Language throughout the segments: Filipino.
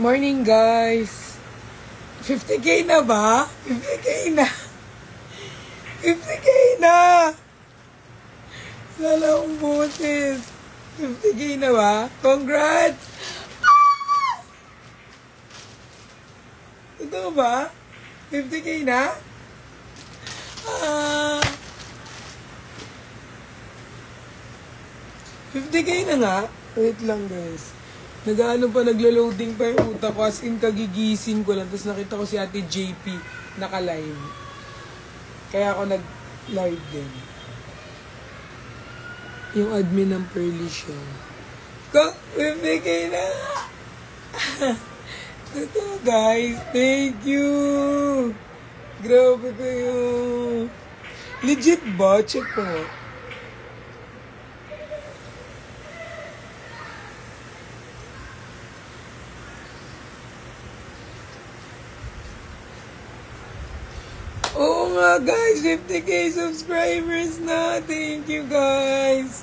Morning, guys. 50K na ba? 50K na. 50K na. Lala akong boses. 50K na ba? Congrats! Ah! Totoo ba? 50K na? Ah... 50K na nga. Wait lang, guys. Naglo-loading pa yung utak ko. As in, kagigising ko lang. Tapos nakita ko si Ate JP naka-live. Kaya ako nag-live din. Yung admin ng Pearly Show. 50K na! Ito, guys. Thank you! Grabe kayo. Legit ba? Check ko. Oo nga, guys. 50K subscribers na. Thank you, guys.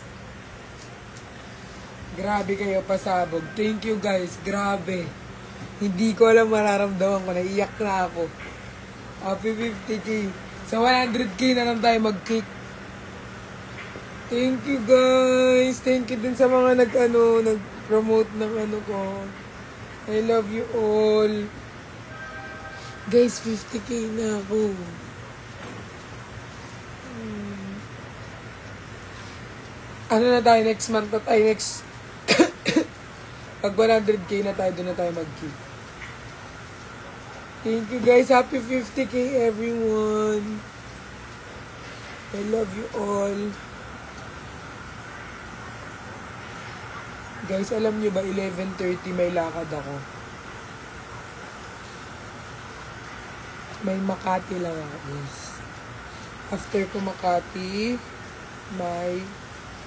Grabe kayo, pasabog. Thank you, guys. Grabe. Hindi ko alam mararamdaman ko. Naiiyak na ako. Happy 50K. Sa 100K na lang tayo mag-kick. Thank you, guys. Thank you din sa mga nag-promote ng ko. I love you all. Guys, 50K na ako. Ano na tayo, next month na tayo, next... Pag 100K na tayo, doon na tayo mag-keep. Thank you, guys. Happy 50K, everyone. I love you all. Guys, alam nyo ba, 11:30 may lakad ako. May Makati lang ako, guys. After ko Makati, may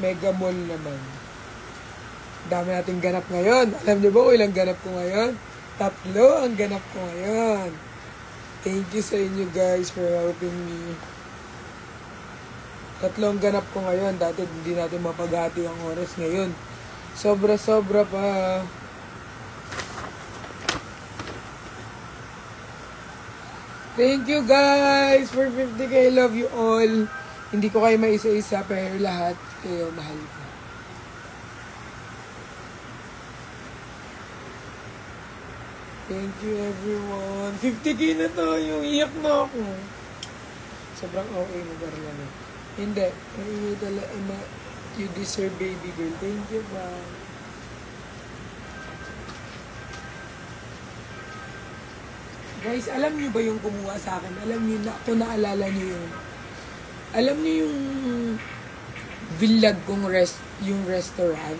Mega Mall naman. Dami nating ganap ngayon. Alam niyo ba kung ilang ganap ko ngayon? 3 ang ganap ko ngayon. Thank you sa inyo, guys, for helping me. 3 ang ganap ko ngayon. Dati hindi natin mapaghati ang oras ngayon. Sobra-sobra pa. Thank you, guys, for 50K. I love you all. Hindi ko kayo maisa-isa, pero lahat kayo mahal ko. Thank you, everyone. 50K na tayo. Iyak na ako. Sobrang okay mo, Garland. Hindi. Hindi talaga. You deserve, baby girl. Thank you, bye. Guys, alam niyo ba yung kumuha sa akin? Alam niyo na, kung naalala niyo yun. Alam niyo yung vlog kong yung restaurant?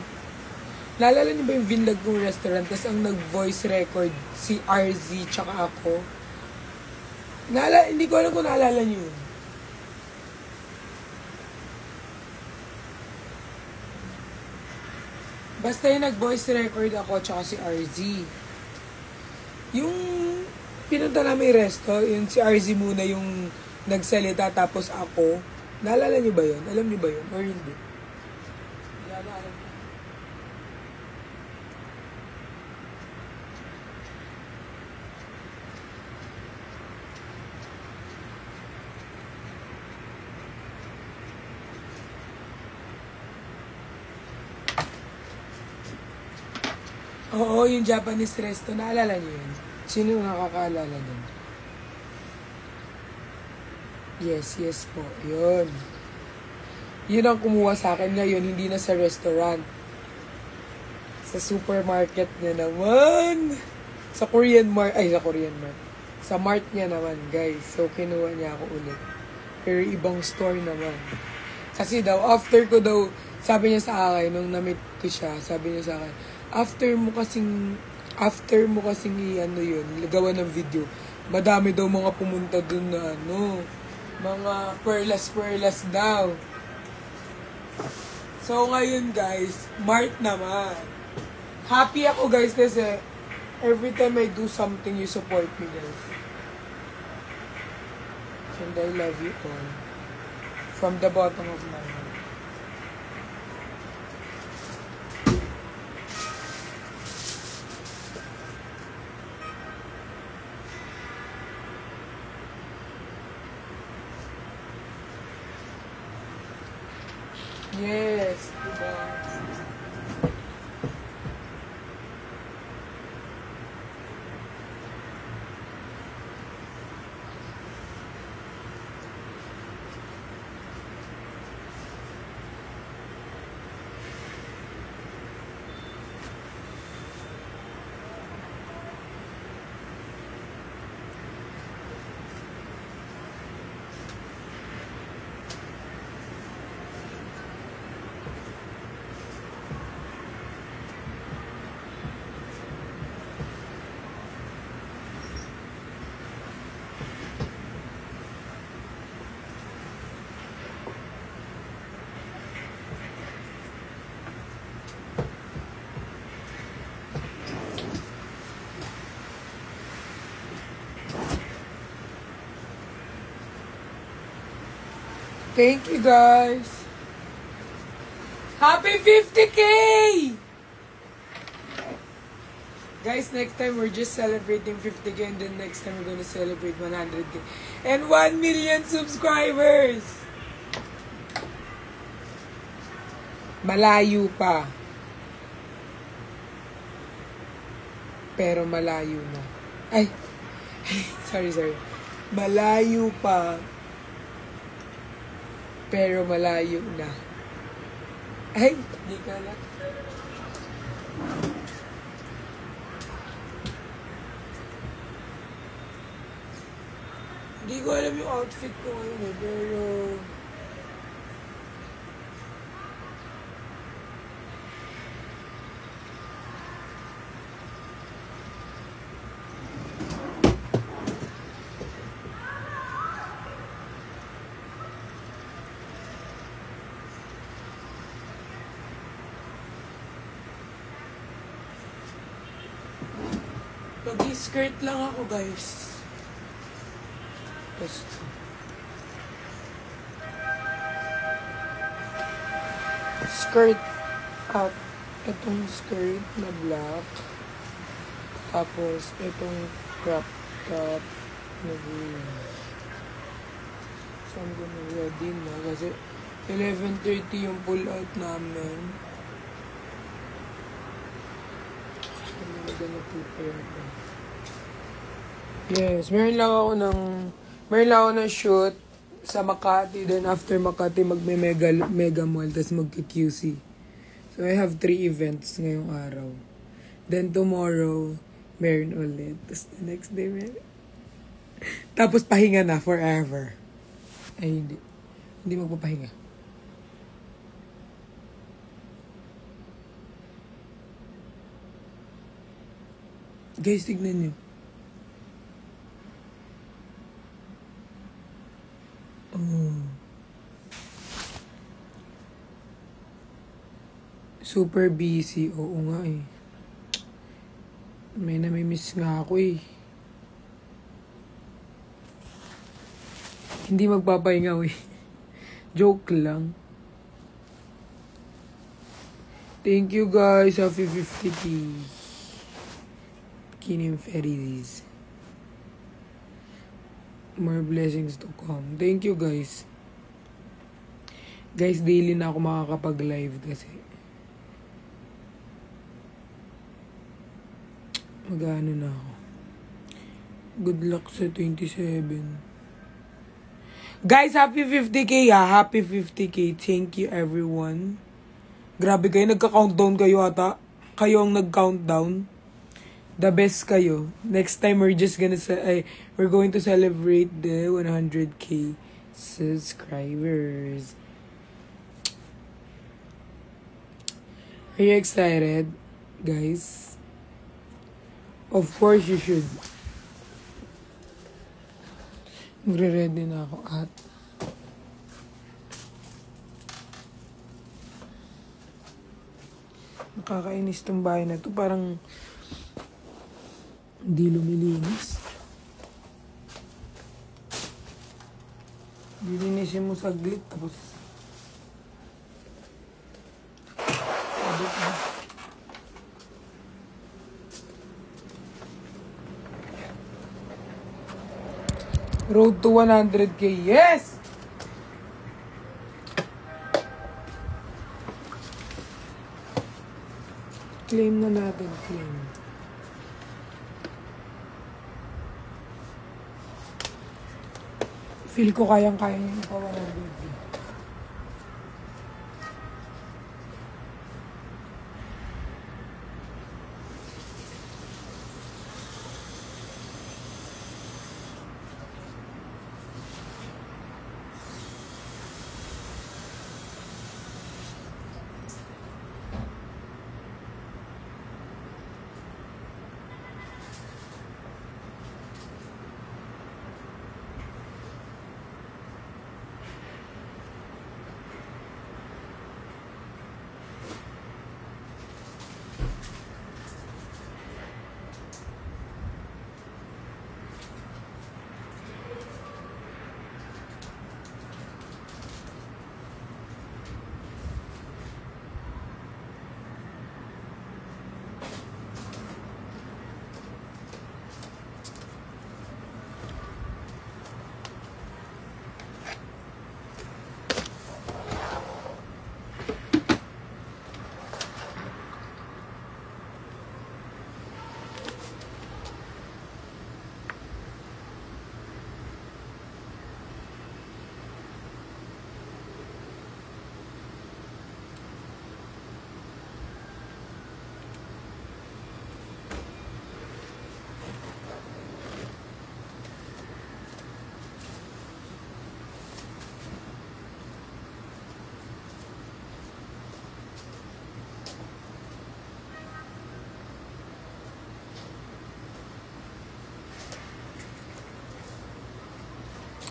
Naalala niyo ba yung vlog kong restaurant? Tapos ang nag-voice record si RZ tsaka ako. Hindi ko alam kung naalala niyo yun. Basta yung nag-voice record ako tsaka si RZ. Yung pinunta namin yung resto, yung si RZ muna yung nagsalita tapos ako. Naalala niyo ba yun? Alam niyo ba yun? Or hindi? Naalala niyo? Oo, yung Japanese resto. Naalala niyo yun? Sino nakakaalala dun? Yes po. Yun. Yun ang kumuha sa akin ngayon, hindi na sa restaurant. Sa supermarket niya naman. Sa Korean Mart. Sa Mart niya naman, guys. So, kinuha niya ako ulit. Pero ibang store naman. Kasi daw, after sabi niya sa akin, nung na-meet ko siya, sabi niya sa akin, after mo kasing gawa ng video, madami daw mga pumunta dun na mga perlas daw. So, ngayon, guys, Mart naman. Happy ako, guys, kasi every time I do something, you support me, guys. And I love you all. From the bottom of my heart. Yes, diba? Thank you, guys. Happy 50K! Guys, next time we're just celebrating 50K and then next time we're gonna celebrate 100K. And 1 million subscribers! Malayo pa. Pero malayo na. Ay! sorry. Malayo pa. Pero malayo na. Ay, di ka lang. Hindi ko alam yung outfit ko ngayon eh, pero... Mag-skirt lang ako, guys. Basta. Skirt up. Itong skirt na black. Tapos, itong crop top na green. So, I'm gonna ready na. Kasi, 11:30 yung pull out namin. So, I'm gonna prepare na. Yes, meron lang ako ng shoot sa Makati. Then after Makati, mega mall. Tapos magki-QC. So I have 3 events ngayong araw. Then tomorrow, meron ulit. Tapos the next day, meron. Tapos pahinga na forever. Ay, hindi. Hindi magpapahinga. Guys, tignan nyo. Super busy. Oo nga eh. May namimiss nga ako eh. Hindi magpapahinga eh. Joke lang. Thank you guys. Happy 50K. Kinim Ferries. More blessings to come. Thank you guys. Guys, daily na ako makakapag-live kasi mag-ano na ako. Good luck sa 27. Guys, happy 50K ha. Happy 50K. Thank you everyone. Grabe kayo, nagka-countdown kayo ata. Kayo ang nag-countdown. The best kayo. Next time we're going to celebrate the 100K subscribers. Are you excited, guys? Of course you should. Magre-ready na ako at nakakainis tong bahay na to. Parang hindi lumilinis. Lilinisin mo saglit tapos road to 100K. Yes! Claim na natin, claim. Feel ko kayang-kaya niyo ipawa ng baby.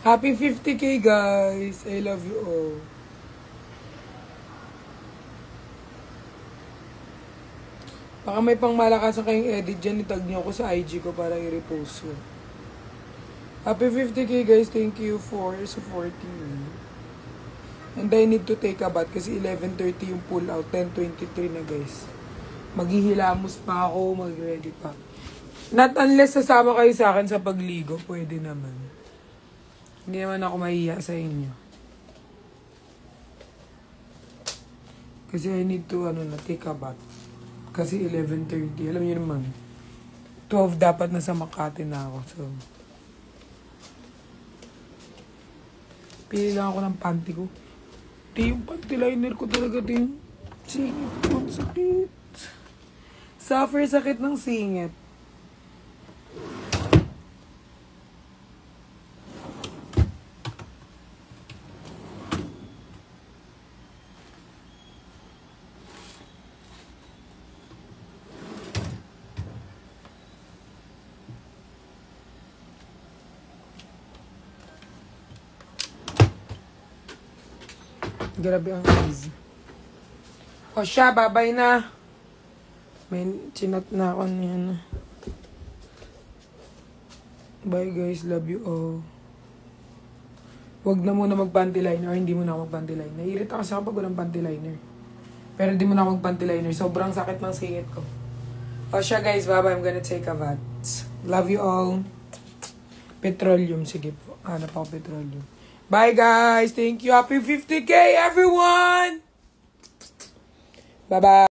Happy 50K guys! I love you all. Baka may pang malakasan kayong edit dyan, itag nyo ako sa IG ko para i-repost yun. Happy 50K guys, thank you for supporting me. And I need to take a bath kasi 11:30 yung pull out, 10:23 na guys. Maghihilamos pa ako, mag-ready pa. Not unless sasama kayo sa akin sa pagligo, pwede naman. Hindi naman ako mahiya sa inyo. Kasi I need to, take a bath. Kasi 11:30. Alam niyo naman, 12 dapat nasa Makati na ako. So, pili lang ako ng panty ko. Yung panty liner ko talaga din. Singit ko, sakit. Suffer sakit ng singit. Grabe ang easy. O siya, babay na. May chinat na ako niyan. Bye guys, love you all. Huwag na muna mag-panty liner or hindi muna ako mag-panty liner. Naiirita kasi ako pag walang panty liner. Pero hindi muna ako mag-panty liner. Sobrang sakit ng singit ko. O siya guys, bye-bye. I'm gonna take a bath. Love you all. Petroleum, sige po. Hanap ako petroleum. Bye guys. Thank you. Happy 50K everyone. Bye-bye.